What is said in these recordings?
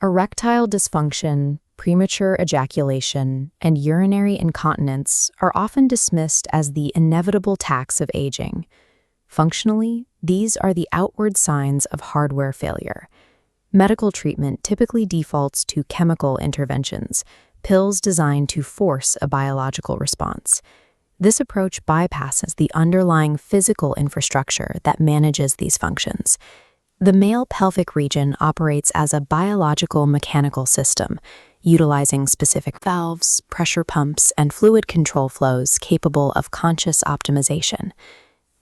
Erectile dysfunction, premature ejaculation, and urinary incontinence are often dismissed as the inevitable tax of aging. Functionally, these are the outward signs of hardware failure. Medical treatment typically defaults to chemical interventions, pills designed to force a biological response. This approach bypasses the underlying physical infrastructure that manages these functions. The male pelvic region operates as a biological mechanical system, utilizing specific valves, pressure pumps, and fluid control flows capable of conscious optimization.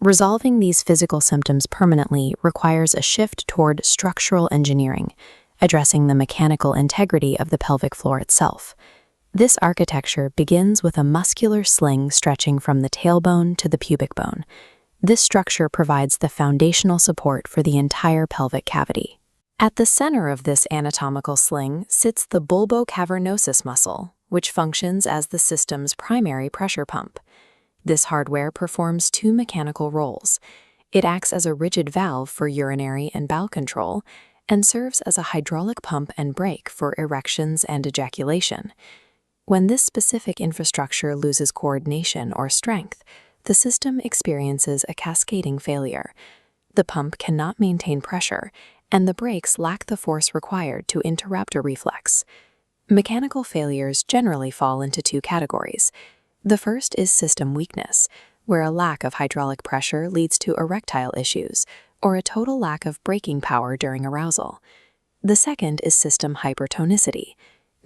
Resolving these physical symptoms permanently requires a shift toward structural engineering, addressing the mechanical integrity of the pelvic floor itself. This architecture begins with a muscular sling stretching from the tailbone to the pubic bone. This structure provides the foundational support for the entire pelvic cavity. At the center of this anatomical sling sits the bulbocavernosus muscle, which functions as the system's primary pressure pump. This hardware performs two mechanical roles. It acts as a rigid valve for urinary and bowel control and serves as a hydraulic pump and brake for erections and ejaculation. When this specific infrastructure loses coordination or strength, the system experiences a cascading failure. The pump cannot maintain pressure, and the brakes lack the force required to interrupt a reflex. Mechanical failures generally fall into two categories. The first is system weakness, where a lack of hydraulic pressure leads to erectile issues, or a total lack of braking power during arousal. The second is system hypertonicity.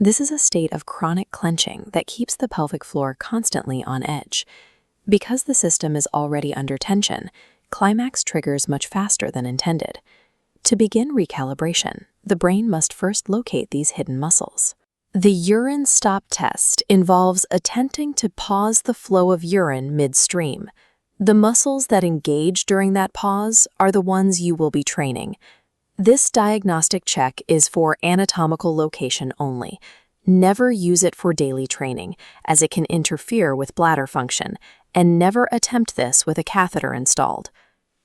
This is a state of chronic clenching that keeps the pelvic floor constantly on edge. Because the system is already under tension, climax triggers much faster than intended. To begin recalibration, the brain must first locate these hidden muscles. The urine stop test involves attempting to pause the flow of urine midstream. The muscles that engage during that pause are the ones you will be training. This diagnostic check is for anatomical location only. Never use it for daily training, as it can interfere with bladder function, and never attempt this with a catheter installed.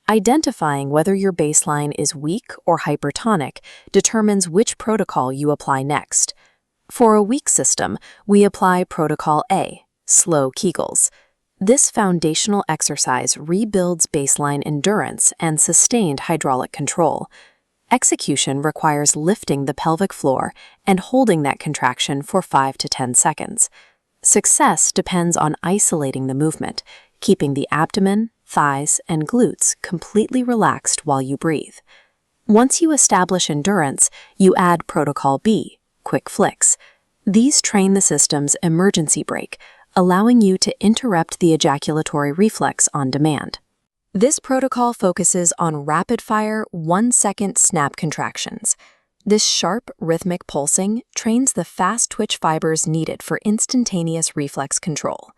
Identifying whether your baseline is weak or hypertonic determines which protocol you apply next. For a weak system, we apply Protocol A, slow Kegels. This foundational exercise rebuilds baseline endurance and sustained hydraulic control. Execution requires lifting the pelvic floor and holding that contraction for 5 to 10 seconds. Success depends on isolating the movement, keeping the abdomen, thighs, and glutes completely relaxed while you breathe. Once you establish endurance, you add Protocol B, quick flicks. These train the system's emergency brake, allowing you to interrupt the ejaculatory reflex on demand. This protocol focuses on rapid-fire, 1-second snap contractions. This sharp, rhythmic pulsing trains the fast twitch fibers needed for instantaneous reflex control.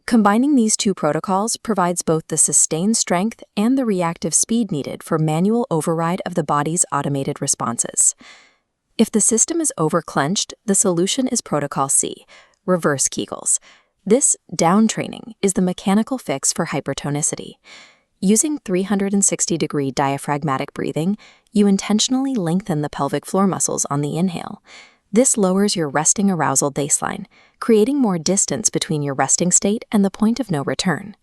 Combining these two protocols provides both the sustained strength and the reactive speed needed for manual override of the body's automated responses. If the system is overclenched, the solution is Protocol C, reverse Kegels. This downtraining is the mechanical fix for hypertonicity. Using 360-degree diaphragmatic breathing, you intentionally lengthen the pelvic floor muscles on the inhale. This lowers your resting arousal baseline, creating more distance between your resting state and the point of no return.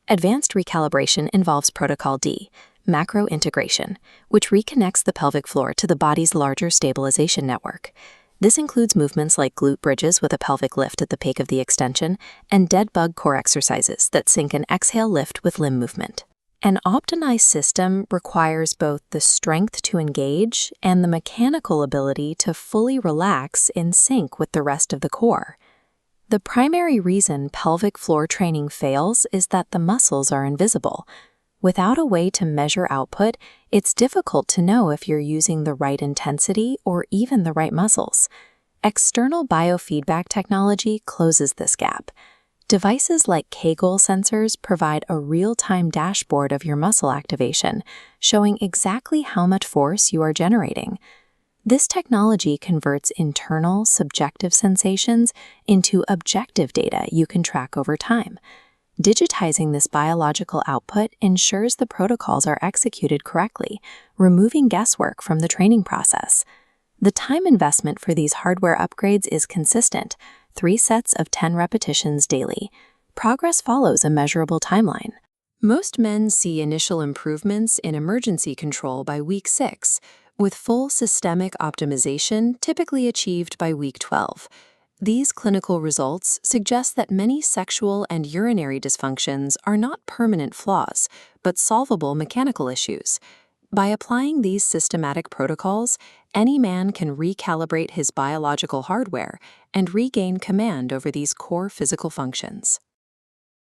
Advanced recalibration involves Protocol D, macro integration, which reconnects the pelvic floor to the body's larger stabilization network. This includes movements like glute bridges with a pelvic lift at the peak of the extension and dead bug core exercises that sync an exhale lift with limb movement. An optimized system requires both the strength to engage and the mechanical ability to fully relax in sync with the rest of the core. The primary reason pelvic floor training fails is that the muscles are invisible. Without a way to measure output, it's difficult to know if you're using the right intensity or even the right muscles. External biofeedback technology closes this gap. Devices like Kegel sensors provide a real-time dashboard of your muscle activation, showing exactly how much force you are generating. This technology converts internal, subjective sensations into objective data you can track over time. Digitizing this biological output ensures the protocols are executed correctly, removing guesswork from the training process. The time investment for these hardware upgrades is consistent, 3 sets of 10 repetitions daily. Progress follows a measurable timeline. Most men see initial improvements in emergency control by week 6, with full systemic optimization typically achieved by week 12. These clinical results suggest that many sexual and urinary dysfunctions are not permanent flaws, but solvable mechanical issues. By applying these systematic protocols, any man can recalibrate his biological hardware and regain command over these core physical functions.